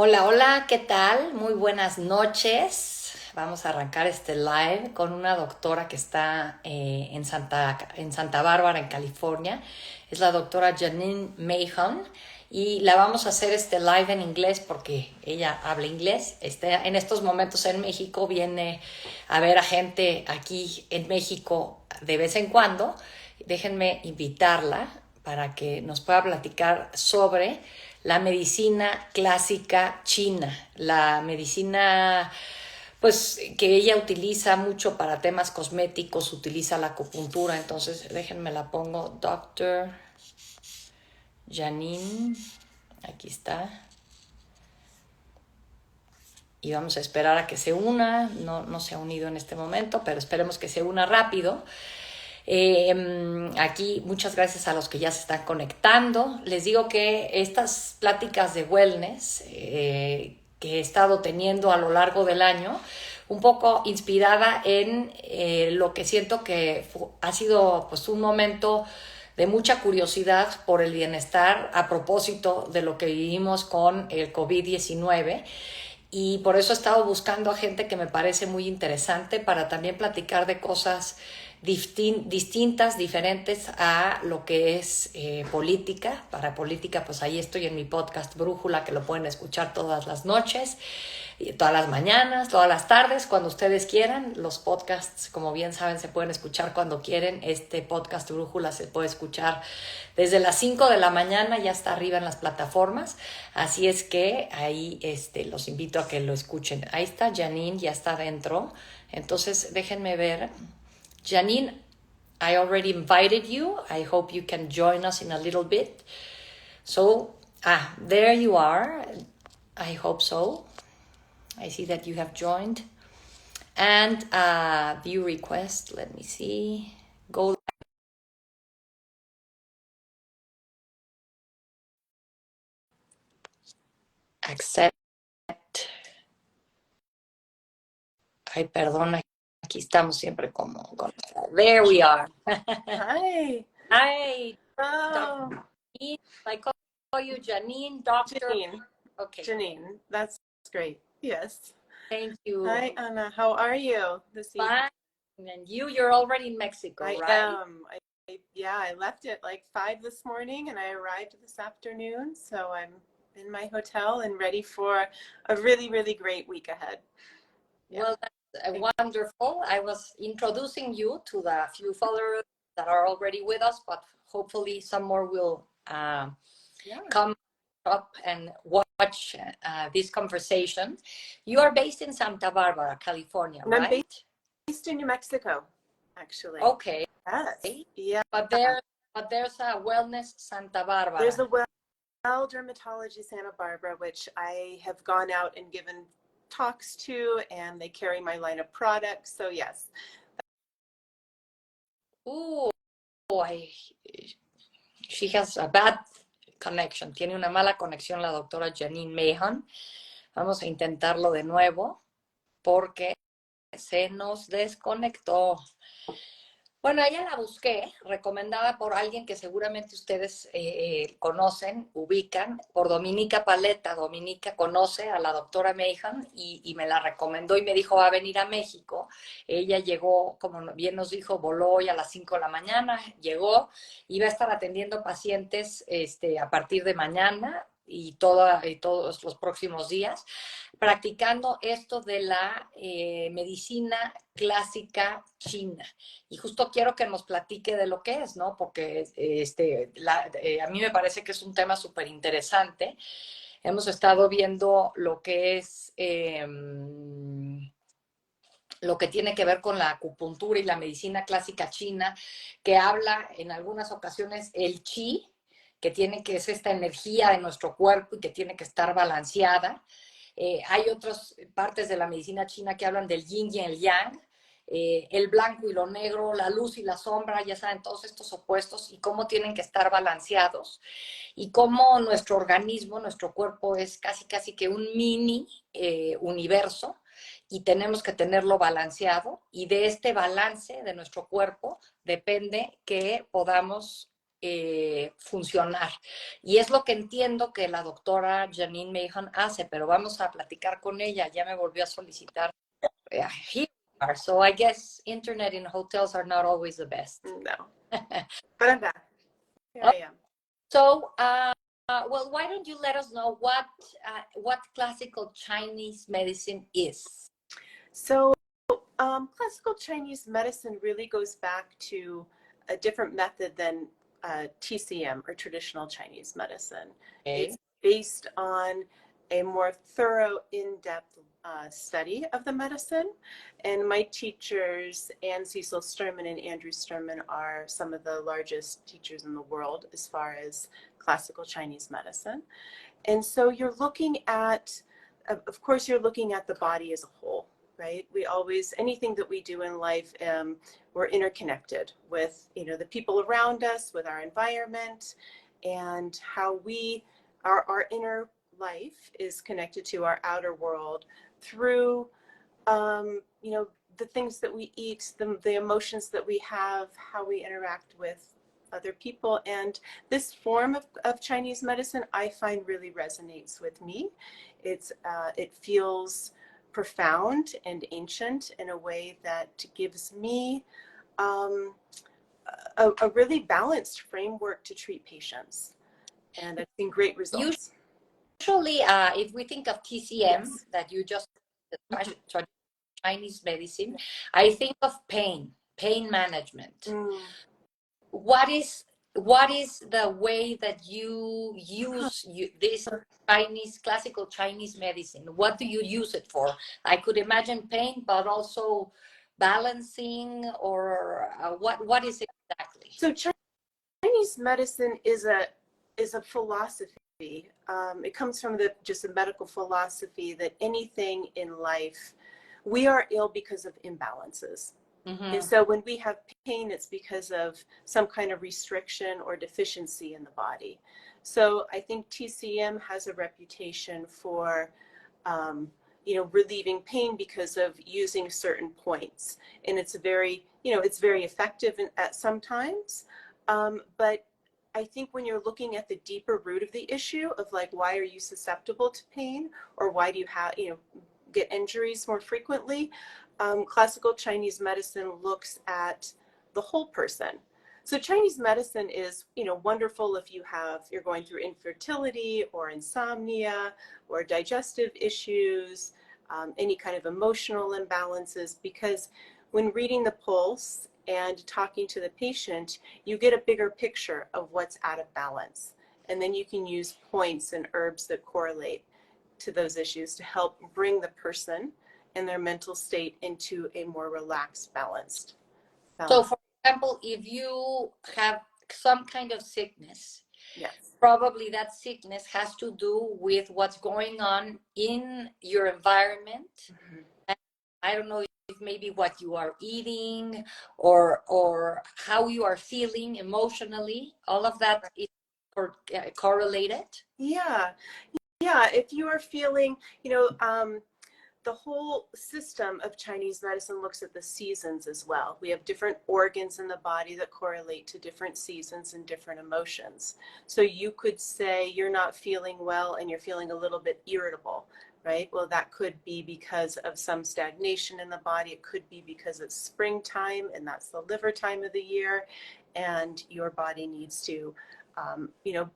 Hola, hola, ¿qué tal? Muy buenas noches. Vamos a arrancar este live con una doctora que está en Santa Bárbara, en California. Es la doctora Janine Mahon y la vamos a hacer este live en inglés porque ella habla inglés. Está en estos momentos en México, viene a ver a gente aquí en México de vez en cuando. Déjenme invitarla para que nos pueda platicar sobre la medicina clásica china, la medicina pues que ella utiliza mucho para temas cosméticos, utiliza la acupuntura. Entonces déjenme la pongo, Doctor Janine, aquí está, y vamos a esperar a que se una. No se ha unido en este momento, pero esperemos que se una rápido. Aquí muchas gracias a los que ya se están conectando. Les digo que estas pláticas de wellness que he estado teniendo a lo largo del año, un poco inspirada en lo que siento que ha sido pues un momento de mucha curiosidad por el bienestar a propósito de lo que vivimos con el COVID-19. Y por eso he estado buscando a gente que me parece muy interesante para también platicar de cosas distintas, diferentes a lo que es política. Para política, pues ahí estoy en mi podcast Brújula, que lo pueden escuchar todas las noches, todas las mañanas, todas las tardes, cuando ustedes quieran. Los podcasts, como bien saben, se pueden escuchar cuando quieren. Este podcast Brújula se puede escuchar desde las 5 de la mañana, ya está arriba en las plataformas. Así es que ahí los invito a que lo escuchen. Ahí está Janine, ya está adentro. Entonces, déjenme ver. Janine, I already invited you. I hope you can join us in a little bit. So, there you are. I hope so. I see that you have joined. And view request, let me see. Go accept. Ay, perdona, aquí estamos siempre como. There we are. Hi. Hi, Oh, Dr. Janine. I call you Janine, doctor. Janine. Okay, Janine. That's great. Yes. thank you. Hi, Anna. How are you this evening? Fine. And you're already in Mexico, I right? am. I left at like 5 this morning and I arrived this afternoon. So I'm in my hotel and ready for a really, really great week ahead. Yeah. Well, that's wonderful. I was introducing you to the few followers that are already with us, but hopefully some more will come up and watch this conversation. You are based in Santa Barbara, California, And I'm right? based in New Mexico, actually. Okay. Yes. Yeah. But there's a wellness Santa Barbara. There's a well dermatology Santa Barbara, which I have gone out and given talks to, and they carry my line of products. So yes. Ooh, she has a bad connection. Tiene una mala conexión la doctora Janine Mahon. Vamos a intentarlo de nuevo porque se nos desconectó. Bueno, ella la busqué, recomendada por alguien que seguramente ustedes conocen, ubican, por Dominica Paleta. Dominica conoce a la doctora Mahon y me la recomendó y me dijo, va a venir a México. Ella llegó, como bien nos dijo, voló hoy a las 5 de la mañana, llegó, iba a estar atendiendo pacientes a partir de mañana y todos los próximos días, practicando esto de la medicina clásica china. Y justo quiero que nos platique de lo que es, ¿no? Porque a mí me parece que es un tema súper interesante. Hemos estado viendo lo que es lo que tiene que ver con la acupuntura y la medicina clásica china, que habla en algunas ocasiones el chi, que es esta energía de nuestro cuerpo y que tiene que estar balanceada. Hay otras partes de la medicina china que hablan del yin y el yang, el blanco y lo negro, la luz y la sombra, ya saben, todos estos opuestos y cómo tienen que estar balanceados y cómo nuestro organismo, nuestro cuerpo es casi que un mini universo y tenemos que tenerlo balanceado y de este balance de nuestro cuerpo depende que podamos funcionar. Y es lo que entiendo que la doctora Janine Mahon hace, pero vamos a platicar con ella. Ya me volvió a solicitar. Here we are. So I guess internet in hotels are not always the best. No. But I'm back. Here I am. So, well, why don't you let us know what classical Chinese medicine is? So, classical Chinese medicine really goes back to a different method than TCM or traditional Chinese medicine. Okay. It's based on a more thorough, in-depth study of the medicine. And my teachers, Anne Cecil Sturman and Andrew Sturman, are some of the largest teachers in the world as far as classical Chinese medicine. And so you're looking at, of course, you're looking at the body as a whole, right? We always, anything that we do in life, we're interconnected with, the people around us, with our environment, and how our inner life is connected to our outer world through, the things that we eat, the emotions that we have, how we interact with other people. And this form of Chinese medicine, I find really resonates with me. It feels profound and ancient in a way that gives me a really balanced framework to treat patients. And I've seen great results. Usually, if we think of TCM, Yes. that you just described, Chinese medicine, I think of pain management. What is the way that you use this classical Chinese medicine? What do you use it for? I could imagine pain, but also balancing, or what is it exactly? So Chinese medicine is a philosophy. It comes from just a medical philosophy that anything in life, we are ill because of imbalances. And so when we have pain, it's because of some kind of restriction or deficiency in the body. So I think TCM has a reputation for, relieving pain because of using certain points. And it's very effective at sometimes. But I think when you're looking at the deeper root of the issue of like, why are you susceptible to pain, or why do you have, get injuries more frequently? Classical Chinese medicine looks at the whole person. So Chinese medicine is, wonderful if you're going through infertility or insomnia or digestive issues, any kind of emotional imbalances, because when reading the pulse and talking to the patient, you get a bigger picture of what's out of balance. And then you can use points and herbs that correlate to those issues to help bring the person and their mental state into a more relaxed, balanced. So, for example, if you have some kind of sickness, yes, probably that sickness has to do with what's going on in your environment. And I don't know if maybe what you are eating or how you are feeling emotionally, all of that is correlated. Yeah. If you are feeling, the whole system of Chinese medicine looks at the seasons as well. We have different organs in the body that correlate to different seasons and different emotions. So you could say you're not feeling well and you're feeling a little bit irritable, right? Well, that could be because of some stagnation in the body. It could be because it's springtime and that's the liver time of the year, and your body needs to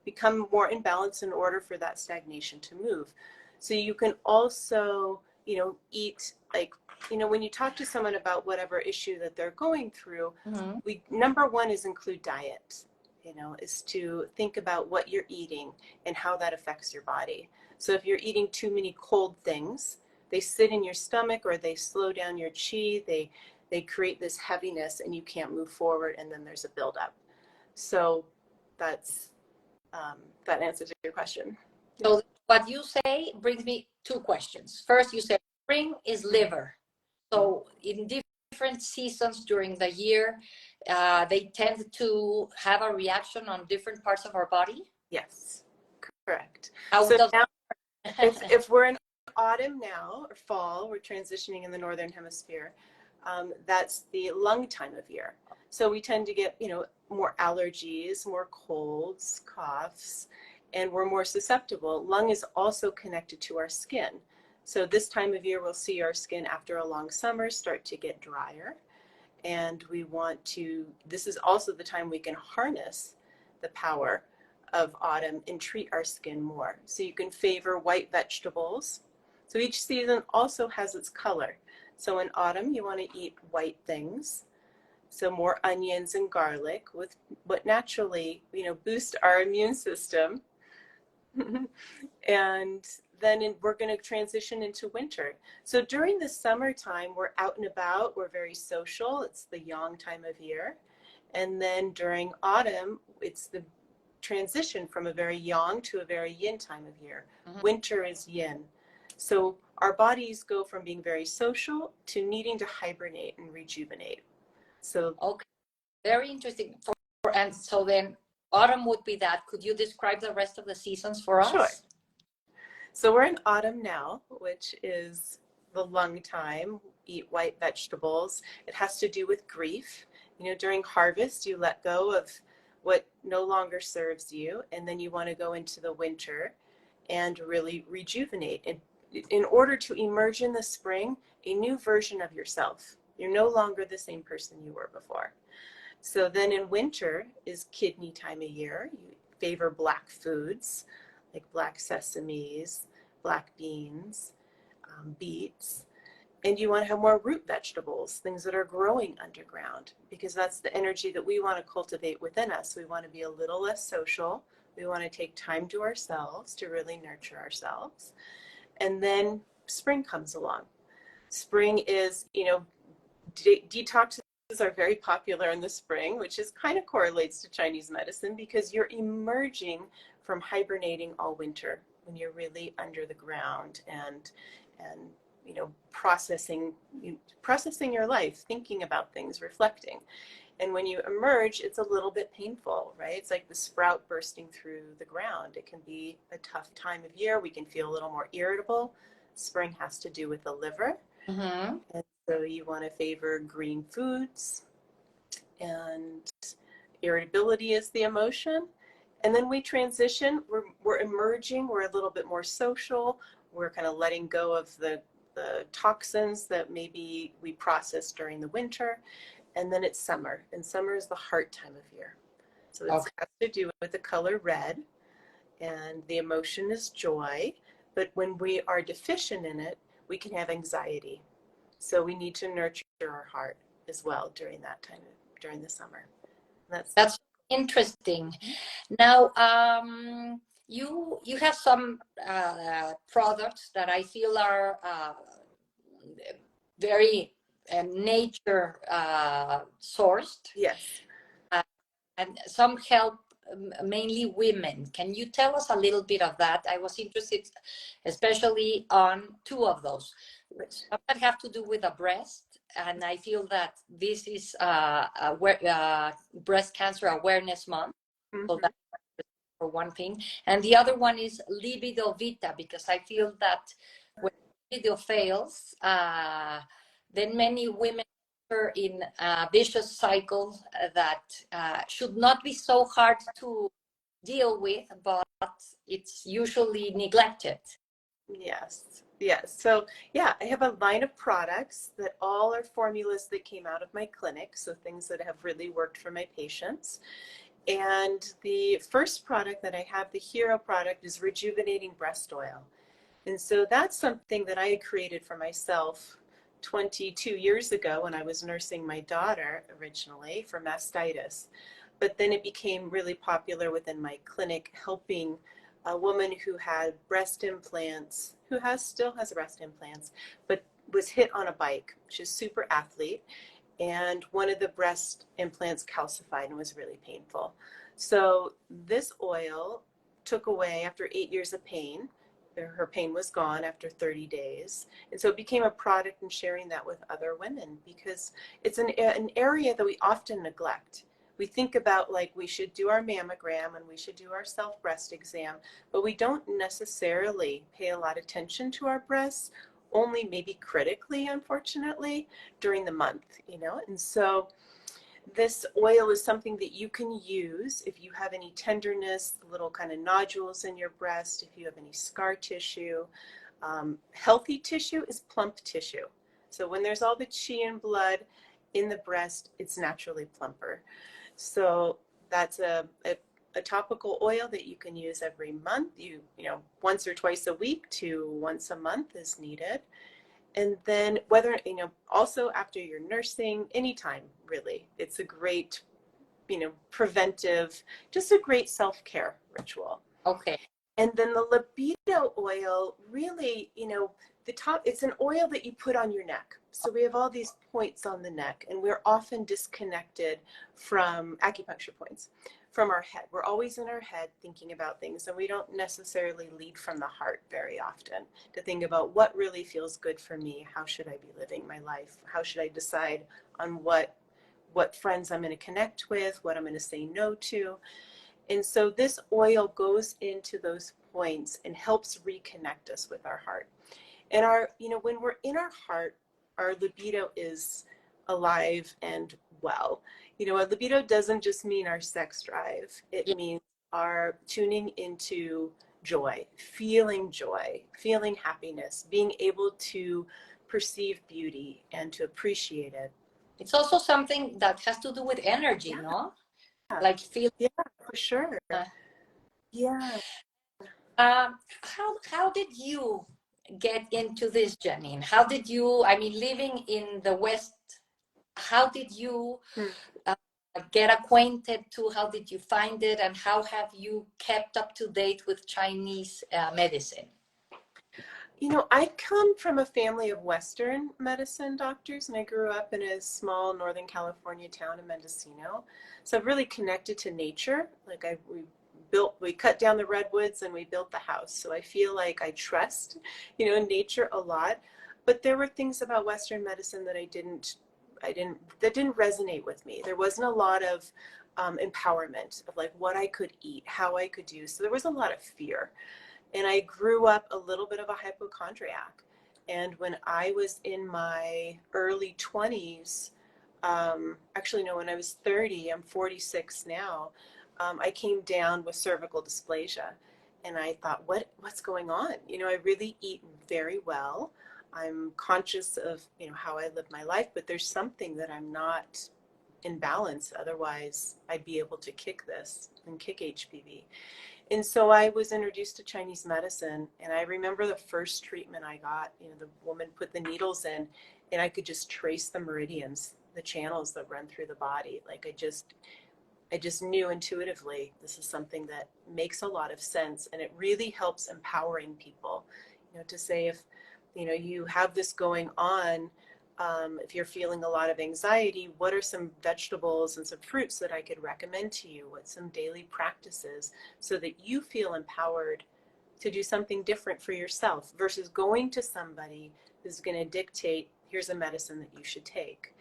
become more in balance in order for that stagnation to move. So you can also, eat, like, when you talk to someone about whatever issue that they're going through, number one is include diet, is to think about what you're eating and how that affects your body. So if you're eating too many cold things, they sit in your stomach or they slow down your qi, they create this heaviness and you can't move forward, and then there's a buildup. So that's that answers your question. So what you say brings me two questions. First, you said spring is liver. So in different seasons during the year, they tend to have a reaction on different parts of our body? Yes, correct. How so does now, if we're in autumn now, or fall, we're transitioning in the Northern Hemisphere, that's the lung time of year. So we tend to get, more allergies, more colds, coughs, and we're more susceptible. Lung is also connected to our skin. So this time of year, we'll see our skin after a long summer start to get drier. And we want to, this is also the time we can harness the power of autumn and treat our skin more. So you can favor white vegetables. So each season also has its color. So in autumn, you want to eat white things. So more onions and garlic with what naturally, boost our immune system. And then we're going to transition into winter. So during the summertime, we're out and about, we're very social. It's the yang time of year. And then during autumn, it's the transition from a very yang to a very yin time of year. Mm-hmm. Winter is yin. So our bodies go from being very social to needing to hibernate and rejuvenate. So okay, very interesting. And so then autumn would be that. Could you describe the rest of the seasons for us? Sure. So we're in autumn now, which is the lung time. Eat white vegetables. It has to do with grief. During harvest, you let go of what no longer serves you, and then you want to go into the winter and really rejuvenate. And in order to emerge in the spring, a new version of yourself. You're no longer the same person you were before. So then in winter is kidney time of year. You favor black foods like black sesames, black beans, beets. And you want to have more root vegetables, things that are growing underground, because that's the energy that we want to cultivate within us. We want to be a little less social. We want to take time to ourselves to really nurture ourselves. And then spring comes along. Spring is, detoxes are very popular in the spring, which is kind of correlates to Chinese medicine because you're emerging from hibernating all winter when you're really under the ground and processing your life, thinking about things, reflecting. And when you emerge, it's a little bit painful, right? It's like the sprout bursting through the ground. It can be a tough time of year. We can feel a little more irritable. Spring has to do with the liver. Mm-hmm. And so you want to favor green foods, and irritability is the emotion. And then we transition, we're emerging, we're a little bit more social, we're kind of letting go of the toxins that maybe we processed during the winter. And then it's summer, and summer is the heart time of year. So it has to do with the color red, and the emotion is joy. But when we are deficient in it, we can have anxiety. So we need to nurture our heart as well during that time, during the summer. That's interesting. Now, you have some products that I feel are very nature sourced. Yes. And some help mainly women. Can you tell us a little bit of that? I was interested especially on two of those. Some that have to do with the breast, and I feel that this is Breast Cancer Awareness Month. Mm-hmm. So that's for one thing. And the other one is Libido Vita, because I feel that when libido fails, then many women are in a vicious cycle that should not be so hard to deal with, but it's usually neglected. Yes. Yes. So yeah, I have a line of products that all are formulas that came out of my clinic. So things that have really worked for my patients. And the first product that I have, the hero product, is Rejuvenating Breast Oil. And so that's something that I created for myself 22 years ago when I was nursing my daughter originally for mastitis. But then it became really popular within my clinic, helping a woman who had breast implants, who still has breast implants, but was hit on a bike. She's a super athlete. And one of the breast implants calcified and was really painful. So this oil took away after 8 years of pain. Her pain was gone after 30 days. And so it became a product and sharing that with other women because it's an area that we often neglect. We think about like we should do our mammogram and we should do our self-breast exam, but we don't necessarily pay a lot of attention to our breasts, only maybe critically, unfortunately, during the month, And so This oil is something that you can use if you have any tenderness, little kind of nodules in your breast, if you have any scar tissue. Healthy tissue is plump tissue. So when there's all the qi and blood in the breast, it's naturally plumper. So that's a topical oil that you can use every month. You know, once or twice a week to once a month is needed. And then whether, you know, also after you're nursing, anytime really, it's a great, you know, preventive, just a great self-care ritual. Okay. And then the libido oil, really, you know, it's an oil that you put on your neck. So we have all these points on the neck, and we're often disconnected from acupuncture points, from our head. We're always in our head thinking about things, and we don't necessarily lead from the heart very often to think about what really feels good for me. How should I be living my life? How should I decide on what friends I'm going to connect with, what I'm going to say no to? And so this oil goes into those points and helps reconnect us with our heart. And our, you know, when we're in our heart, our libido is alive and well. You know, our libido doesn't just mean our sex drive. It means our tuning into joy, feeling happiness, being able to perceive beauty and to appreciate it. It's also something that has to do with energy, no? Like feel. Yeah, for sure. Yeah. How did you get into this, Janine? How did you, I mean, living in the West, how did you uh, get acquainted to, how did you find it, and how have you kept up to date with Chinese medicine? You know, I come from a family of Western medicine doctors, and I grew up in a small Northern California town in Medicina. So I've really connected to nature. Like we cut down the redwoods and we built the house. So I feel like I trust, you know, nature a lot. But there were things about Western medicine that that didn't resonate with me. There wasn't a lot of empowerment of like what I could eat, how I could do. So there was a lot of fear. And I grew up a little bit of a hypochondriac. And when I was in my early 20s, actually, no, when I was 30, I'm 46 now, I came down with cervical dysplasia. And I thought, what's going on? You know, I really eat very well. I'm conscious of, you know, how I live my life, but there's something that I'm not in balance. Otherwise, I'd be able to kick this and kick HPV. And so I was introduced to Chinese medicine, and I remember the first treatment I got, you know, the woman put the needles in, and I could just trace the meridians, the channels that run through the body. Like I just knew intuitively this is something that makes a lot of sense, and it really helps empowering people, you know, to say if, you know, you have this going on, if you're feeling a lot of anxiety, what are some vegetables and some fruits that I could recommend to you? What's some daily practices so that you feel empowered to do something different for yourself versus going to somebody who's going to dictate, here's a medicine that you should take.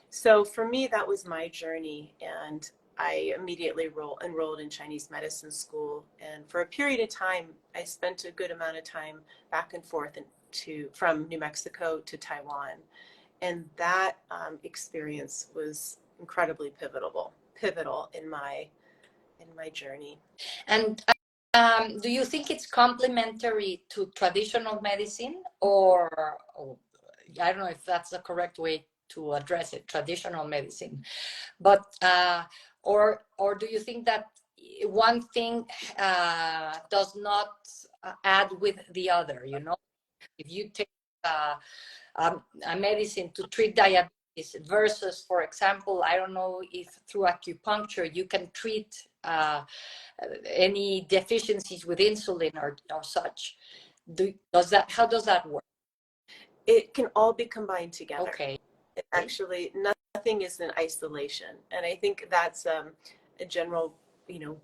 So for me, that was my journey. And I immediately enrolled in Chinese medicine school. And for a period of time, I spent a good amount of time back and forth from New Mexico to Taiwan. And that experience was incredibly pivotal in my journey. And do you think it's complementary to traditional medicine, or I don't know if that's the correct way to address it, traditional medicine, but or do you think that one thing does not add with the other? You know, if you take a medicine to treat diabetes versus, for example, I don't know if through acupuncture you can treat any deficiencies with insulin or such. How does that work? It can all be combined together. Okay. Actually, nothing is in isolation. And I think that's a general, you know,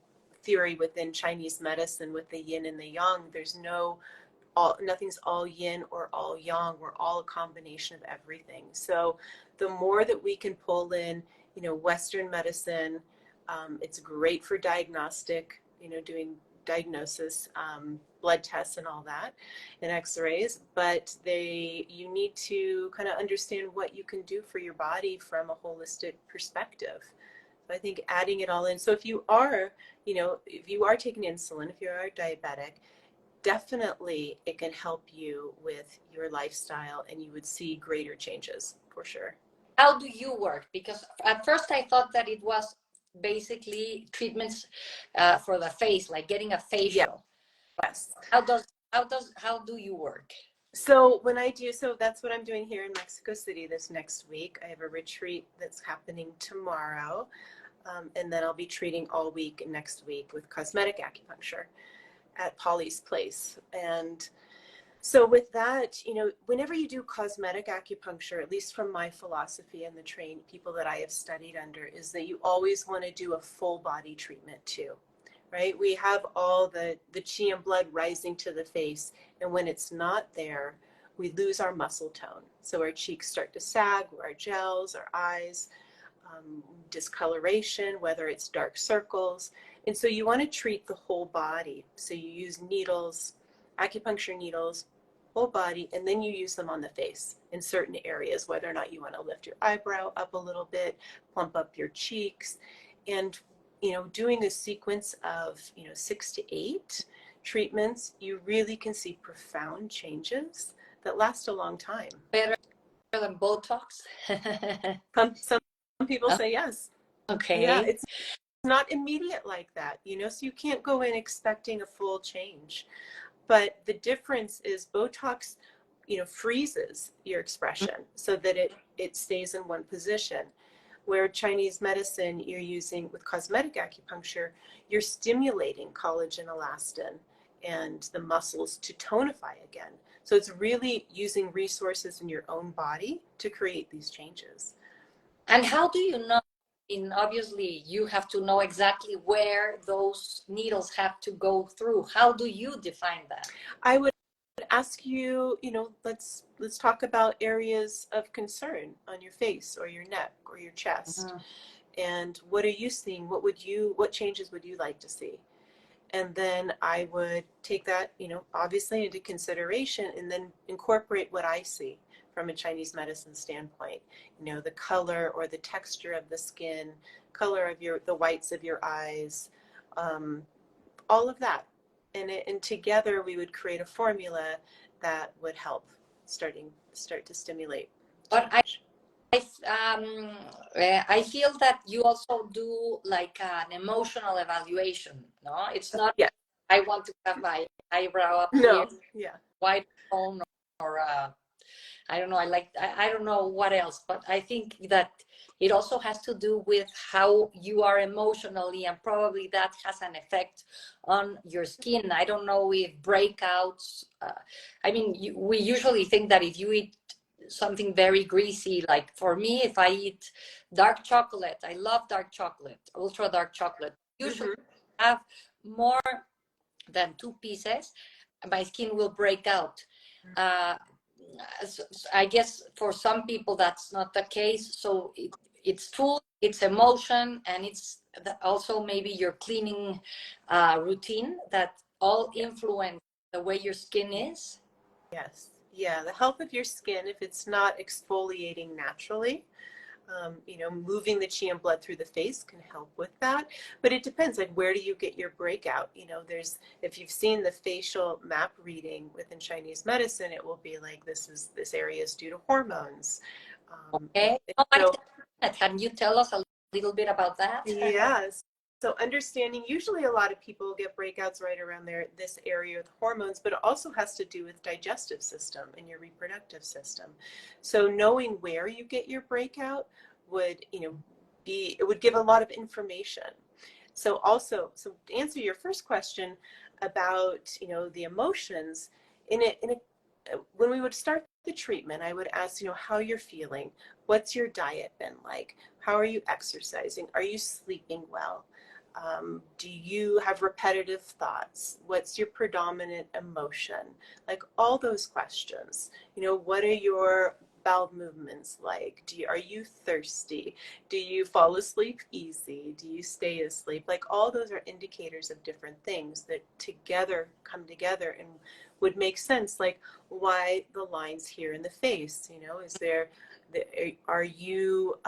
theory within Chinese medicine with the yin and the yang. There's nothing's all yin or all yang. We're all a combination of everything. So the more that we can pull in, you know, Western medicine, it's great for diagnostic, you know, doing diagnosis, blood tests and all that, and x-rays, but you need to kind of understand what you can do for your body from a holistic perspective. So I think adding it all in. So if you are, if you are taking insulin, if you are diabetic, definitely it can help you with your lifestyle and you would see greater changes for sure. How do you work? Because at first I thought that it was basically treatments for the face, like getting a facial. Yes. How do you work? So so that's what I'm doing here in Mexico City this next week. I have a retreat that's happening tomorrow. And then I'll be treating all week next week with cosmetic acupuncture at Polly's place. And so with that, whenever you do cosmetic acupuncture, at least from my philosophy and the trained people that I have studied under, is that you always want to do a full body treatment too, right? We have all the chi and blood rising to the face. And when it's not there, we lose our muscle tone. So our cheeks start to sag, our gels, our eyes, discoloration, whether it's dark circles. And so you want to treat the whole body. So you use needles, acupuncture needles, whole body, and then you use them on the face in certain areas, whether or not you want to lift your eyebrow up a little bit, plump up your cheeks. And, doing a sequence of, 6 to 8 treatments, you really can see profound changes that last a long time. Better than Botox? Some people say yes. Okay. Yeah, it's not immediate like that, so you can't go in expecting a full change. But the difference is Botox, freezes your expression so that it stays in one position. Where Chinese medicine, you're using with cosmetic acupuncture, you're stimulating collagen, elastin, and the muscles to tonify again. So it's really using resources in your own body to create these changes. And how do you know? Obviously, you have to know exactly where those needles have to go through. How do you define that? I would ask you, let's talk about areas of concern on your face or your neck or your chest. And what are you seeing? What changes would you like to see? And then I would take that, obviously into consideration and then incorporate what I see from a Chinese medicine standpoint. The color or the texture of the skin, color of the whites of your eyes, all of that. And together we would create a formula that would help start to stimulate change. But I feel that you also do like an emotional evaluation. No, it's not. Yeah. I want to have my eyebrow up No. here, Yeah. white bone, or I don't know. I don't know what else, but I think that it also has to do with how you are emotionally, and probably that has an effect on your skin. I don't know if breakouts. We usually think that if you eat something very greasy, like for me, if I eat dark chocolate, I love dark chocolate, ultra dark chocolate. Usually, have more than 2 pieces, my skin will break out. I guess for some people that's not the case. So it's food, it's emotion, and it's also maybe your cleaning routine that all influence the way your skin is. Yes. Yeah. The health of your skin, if it's not exfoliating naturally, moving the chi and blood through the face can help with that. But it depends, like, where do you get your breakout? If you've seen the facial map reading within Chinese medicine, it will be like, this area is due to hormones. Okay. Can you tell us a little bit about that? Yes. So understanding, usually a lot of people get breakouts right around this area with hormones, but it also has to do with digestive system and your reproductive system. So knowing where you get your breakout would, it would give a lot of information. So to answer your first question about, the emotions, when we would start the treatment, I would ask, how you're feeling. What's your diet been like? How are you exercising? Are you sleeping well? Do you have repetitive thoughts? What's your predominant emotion? Like all those questions. What are your bowel movements like? Are you thirsty? Do you fall asleep easy? Do you stay asleep? Like, all those are indicators of different things that together come together and would make sense. Like, why the lines here in the face? You know, is there, are you,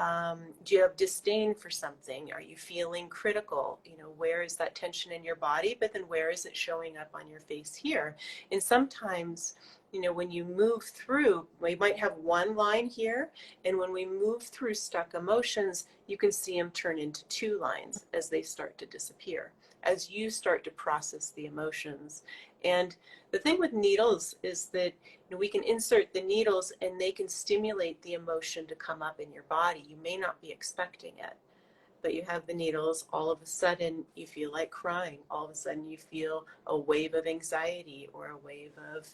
do you have disdain for something? Are you feeling critical? You know, where is that tension in your body? But then where is it showing up on your face here? And sometimes, you know, when you move through, we might have one line here, and when we move through stuck emotions, you can see them turn into two lines as they start to disappear, as you start to process the emotions. And the thing with needles is that, you know, we can insert the needles and they can stimulate the emotion to come up in your body. You may not be expecting it, but you have the needles, all of a sudden you feel like crying. All of a sudden you feel a wave of anxiety or a wave of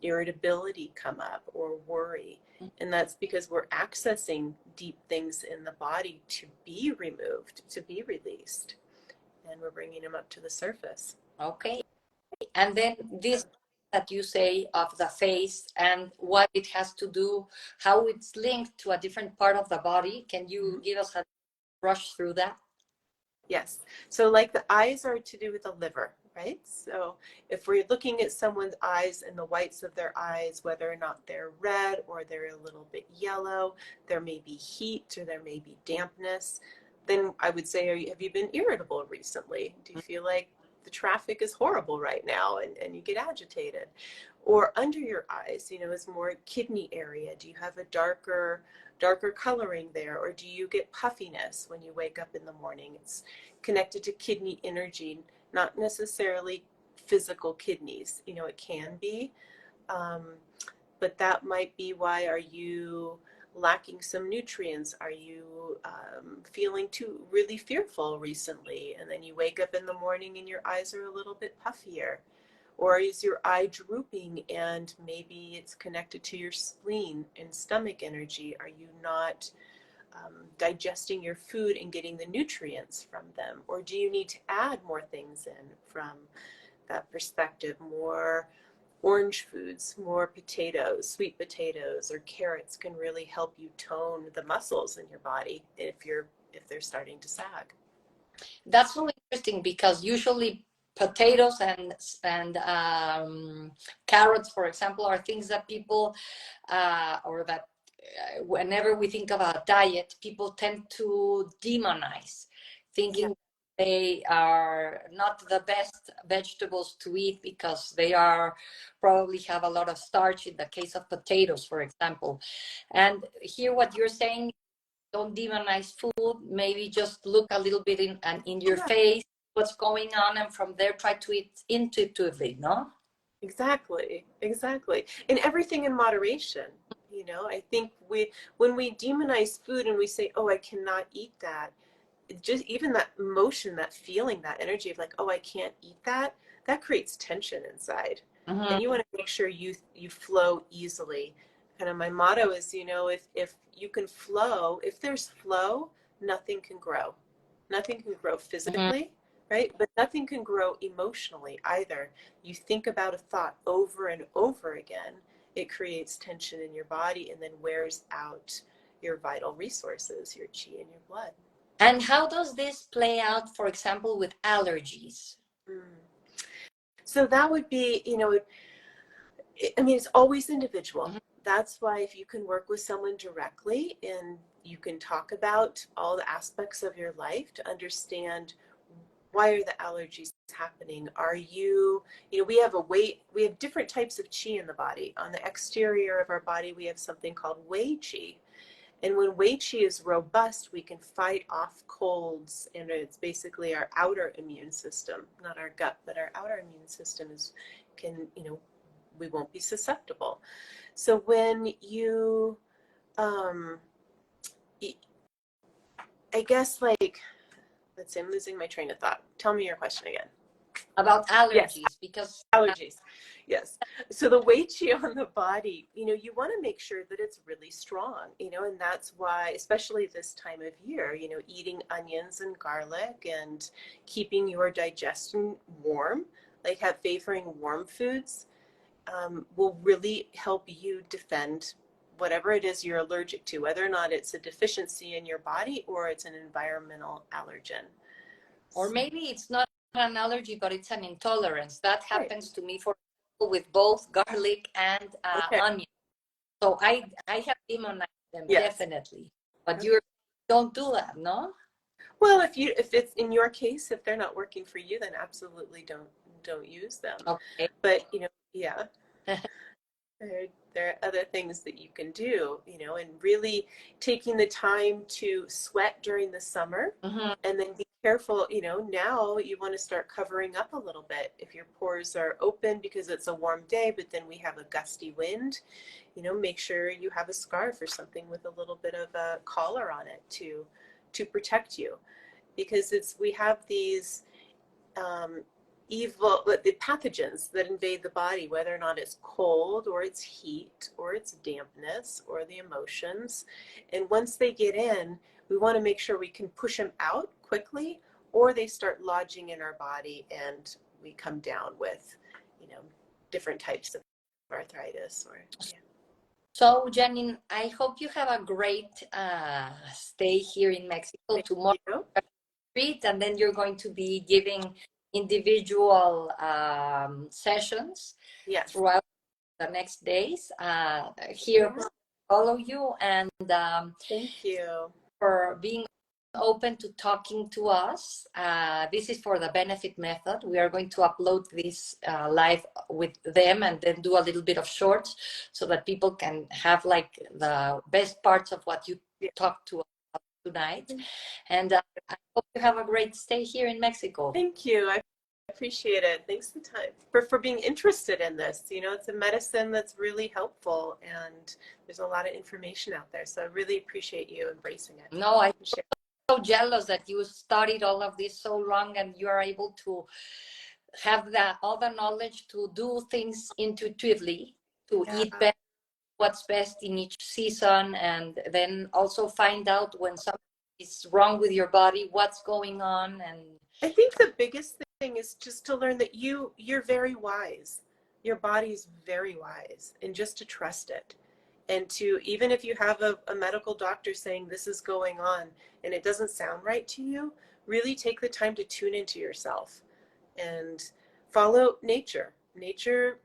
irritability come up, or worry. And that's because we're accessing deep things in the body to be removed, to be released. And we're bringing them up to the surface. Okay. And then this that you say of the face and what it has to do, how it's linked to a different part of the body. Can you give us a brush through that? Yes. So like the eyes are to do with the liver, right? So if we're looking at someone's eyes and the whites of their eyes, whether or not they're red or they're a little bit yellow, there may be heat or there may be dampness, then I would say, have you been irritable recently? Do you feel like the traffic is horrible right now and you get agitated? Or under your eyes, you know, is more kidney area. Do you have a darker coloring there, or do you get puffiness when you wake up in the morning? It's connected to kidney energy, not necessarily physical kidneys. You know, it can be, but that might be why. Are you lacking some nutrients? Are you feeling too really fearful recently? And then you wake up in the morning and your eyes are a little bit puffier. Or is your eye drooping and maybe it's connected to your spleen and stomach energy? Are you not digesting your food and getting the nutrients from them? Or do you need to add more things in from that perspective? More orange foods, more potatoes, sweet potatoes, or carrots can really help you tone the muscles in your body if they're starting to sag. That's so interesting because usually potatoes and carrots, for example, are things that people or that whenever we think of a diet, people tend to demonize, thinking they are not the best vegetables to eat because they are probably have a lot of starch in the case of potatoes, for example. And here what you're saying, don't demonize food, maybe just look a little bit in your face what's going on, and from there try to eat intuitively, no? Exactly. And everything in moderation. You know, I think when we demonize food and we say, oh, I cannot eat that, just even that emotion, that feeling, that energy of like, oh, I can't eat that, that creates tension inside. Mm-hmm. And you want to make sure you flow easily. Kind of my motto is, you know, if you can flow, if there's flow, nothing can grow. Nothing can grow physically, right? But nothing can grow emotionally either. You think about a thought over and over again, it creates tension in your body and then wears out your vital resources, your chi and your blood. And how does this play out, for example, with allergies? So that would be, you know, I mean, it's always individual. Mm-hmm. That's why if you can work with someone directly and you can talk about all the aspects of your life to understand why are the allergies happening? Are you, you know, we have different types of chi in the body. On the exterior of our body, we have something called wei chi. And when wei qi is robust, we can fight off colds, and it's basically our outer immune system, not our gut, but our outer immune system can, you know, we won't be susceptible. So when you, I guess like, let's say I'm losing my train of thought. Tell me your question again. About allergies, Yes, because allergies. Yes. So the wei qi on the body, you know, you want to make sure that it's really strong, you know, and that's why, especially this time of year, you know, eating onions and garlic and keeping your digestion warm, like favoring warm foods, will really help you defend whatever it is you're allergic to, whether or not it's a deficiency in your body or it's an environmental allergen. Or maybe it's not an allergy, but it's an intolerance. That Right. happens to me, for example, with both garlic and Okay. onion. So I have demonized them, Yes. definitely. But you don't do that, no? Well, if it's in your case, if they're not working for you, then absolutely don't use them. Okay. But yeah. There are other things that you can do, and really taking the time to sweat during the summer, Mm-hmm. and then be careful, now you want to start covering up a little bit. If your pores are open because it's a warm day, but then we have a gusty wind, make sure you have a scarf or something with a little bit of a collar on it to protect you, because we have these the pathogens that invade the body, whether or not it's cold or it's heat or it's dampness or the emotions. And once they get in, we want to make sure we can push them out quickly, or they start lodging in our body and we come down with, different types of arthritis So, Janine, I hope you have a great stay here in Mexico. Thank Tomorrow, you. and then you're going to be giving individual sessions Yes. throughout the next days. Here, follow you, and Thank you. for being open to talking to us. This is for the benefit method. We are going to upload this live with them and then do a little bit of shorts so that people can have like the best parts of what you talked to us tonight. And I hope you have a great stay here in Mexico. Thank you. I appreciate it. Thanks for being interested in this. It's a medicine that's really helpful, and there's a lot of information out there. So I really appreciate you embracing it. No, I'm so jealous that you studied all of this so long and you are able to have all the knowledge to do things intuitively, to eat better, what's best in each season, and then also find out when something is wrong with your body, what's going on. And I think the biggest thing is just to learn that you're very wise. Your body's very wise, and just to trust it. And to, even if you have a medical doctor saying this is going on and it doesn't sound right to you, really take the time to tune into yourself and follow nature. Nature,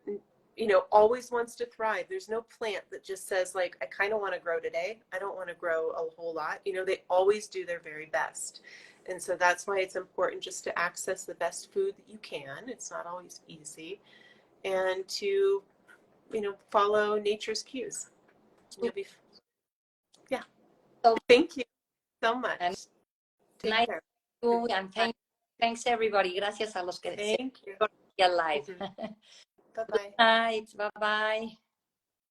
always wants to thrive. There's no plant that just says, like, I kind of want to grow today. I don't want to grow a whole lot. They always do their very best. And so that's why it's important just to access the best food that you can. It's not always easy. And to, follow nature's cues. So thank you so much. And Take care. And thanks everybody. Gracias a los que Thank you. se alive. Bye-bye. Good night. Bye-bye.